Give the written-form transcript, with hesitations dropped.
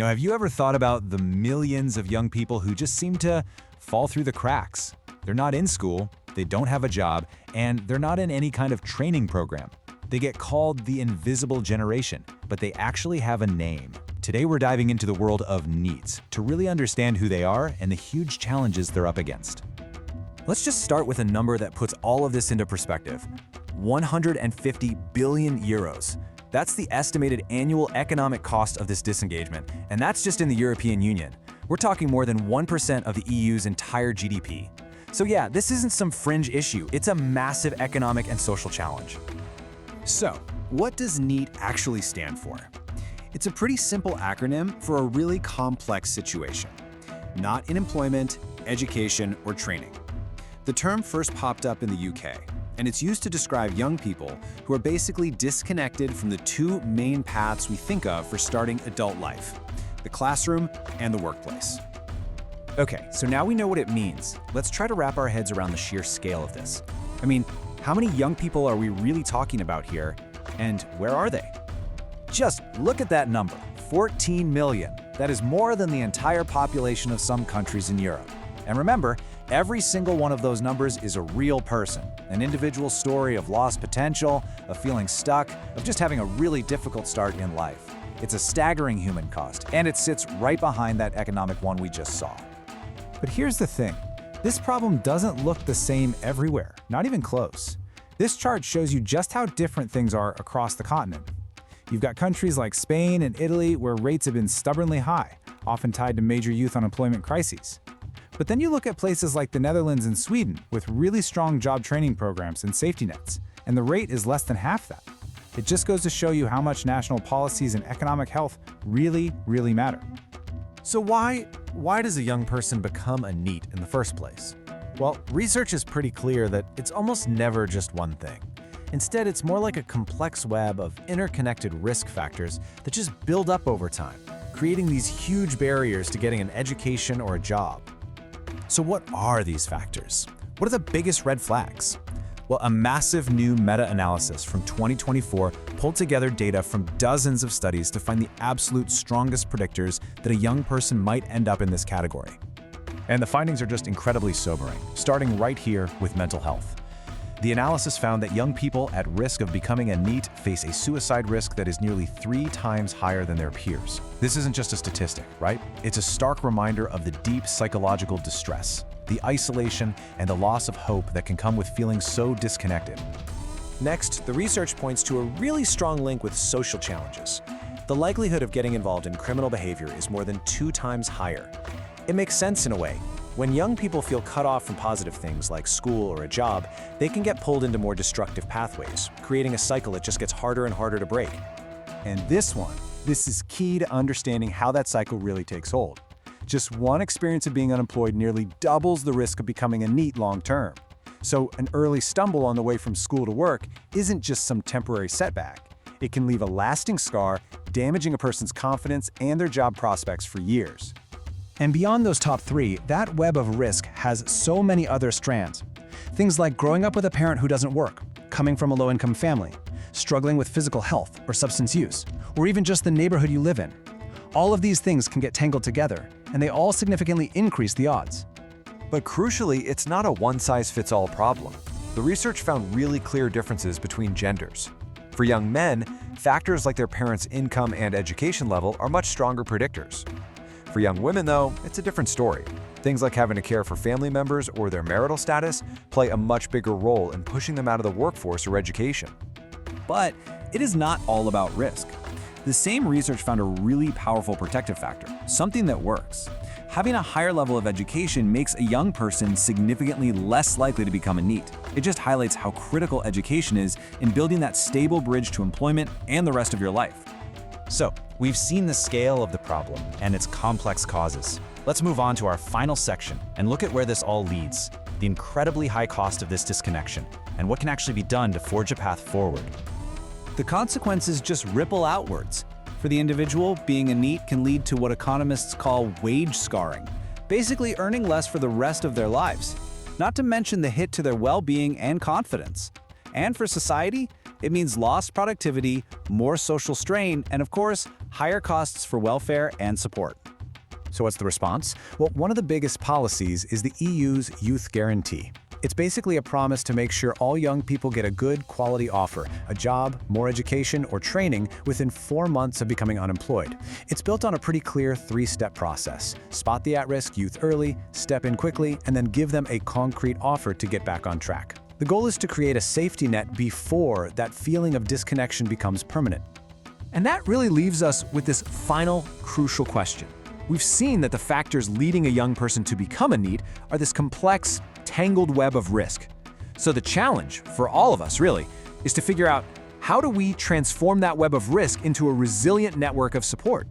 Have you ever thought about the millions of young people who just seem to fall through the cracks? They're not in school, they don't have a job, and they're not in any kind of training program. They get called the invisible generation, but they actually have a name. Today we're diving into the world of NEETs to really understand who they are and the huge challenges they're up against. Let's just start with a number that puts all of this into perspective. 150 billion euros. That's the estimated annual economic cost of this disengagement, and that's just in the European Union. We're talking more than 1% of the EU's entire GDP. So yeah, this isn't some fringe issue, it's a massive economic and social challenge. So, what does NEET actually stand for? It's a pretty simple acronym for a really complex situation. Not in employment, education, or training. The term first popped up in the UK, and it's used to describe young people who are basically disconnected from the two main paths we think of for starting adult life, the classroom and the workplace. Okay, so now we know what it means. Let's try to wrap our heads around the sheer scale of this. How many young people are we really talking about here, and where are they? Just look at that number, 14 million. That is more than the entire population of some countries in Europe. And remember, every single one of those numbers is a real person, an individual story of lost potential, of feeling stuck, of just having a really difficult start in life. It's a staggering human cost, and it sits right behind that economic one we just saw. But here's the thing, this problem doesn't look the same everywhere, not even close. This chart shows you just how different things are across the continent. You've got countries like Spain and Italy where rates have been stubbornly high, often tied to major youth unemployment crises. But then you look at places like the Netherlands and Sweden with really strong job training programs and safety nets, and the rate is less than half that. It just goes to show you how much national policies and economic health really matter. So why does a young person become a NEET in the first place? Well, research is pretty clear that it's almost never just one thing. Instead, it's more like a complex web of interconnected risk factors that just build up over time, creating these huge barriers to getting an education or a job. So what are these factors? What are the biggest red flags? Well, a massive new meta-analysis from 2024 pulled together data from dozens of studies to find the absolute strongest predictors that a young person might end up in this category. And the findings are just incredibly sobering, starting right here with mental health. The analysis found that young people at risk of becoming a NEET face a suicide risk that is nearly 3 times higher than their peers. This isn't just a statistic, right? It's a stark reminder of the deep psychological distress, the isolation, and the loss of hope that can come with feeling so disconnected. Next, the research points to a really strong link with social challenges. The likelihood of getting involved in criminal behavior is more than 2 times higher. It makes sense in a way. When young people feel cut off from positive things like school or a job, they can get pulled into more destructive pathways, creating a cycle that just gets harder and harder to break. And this is key to understanding how that cycle really takes hold. Just one experience of being unemployed nearly doubles the risk of becoming a NEET long term. So an early stumble on the way from school to work isn't just some temporary setback. It can leave a lasting scar, damaging a person's confidence and their job prospects for years. And beyond those top 3, that web of risk has so many other strands. Things like growing up with a parent who doesn't work, coming from a low-income family, struggling with physical health or substance use, or even just the neighborhood you live in. All of these things can get tangled together, and they all significantly increase the odds. But crucially, it's not a one-size-fits-all problem. The research found really clear differences between genders. For young men, factors like their parents' income and education level are much stronger predictors. For young women, though, it's a different story. Things like having to care for family members or their marital status play a much bigger role in pushing them out of the workforce or education. But it is not all about risk. The same research found a really powerful protective factor, something that works. Having a higher level of education makes a young person significantly less likely to become a NEET. It just highlights how critical education is in building that stable bridge to employment and the rest of your life. So, we've seen the scale of the problem and its complex causes. Let's move on to our final section and look at where this all leads, the incredibly high cost of this disconnection, and what can actually be done to forge a path forward. The consequences just ripple outwards. For the individual, being a NEET can lead to what economists call wage scarring, basically earning less for the rest of their lives, not to mention the hit to their well-being and confidence. And for society, It means lost productivity, more social strain, and of course, higher costs for welfare and support. So what's the response? Well, one of the biggest policies is the EU's Youth Guarantee. It's basically a promise to make sure all young people get a good quality offer, a job, more education, or training within 4 months of becoming unemployed. It's built on a pretty clear 3-step process. Spot the at-risk youth early, step in quickly, and then give them a concrete offer to get back on track. The goal is to create a safety net before that feeling of disconnection becomes permanent. And that really leaves us with this final crucial question. We've seen that the factors leading a young person to become a NEET are this complex, tangled web of risk. So the challenge, for all of us really, is to figure out how do we transform that web of risk into a resilient network of support?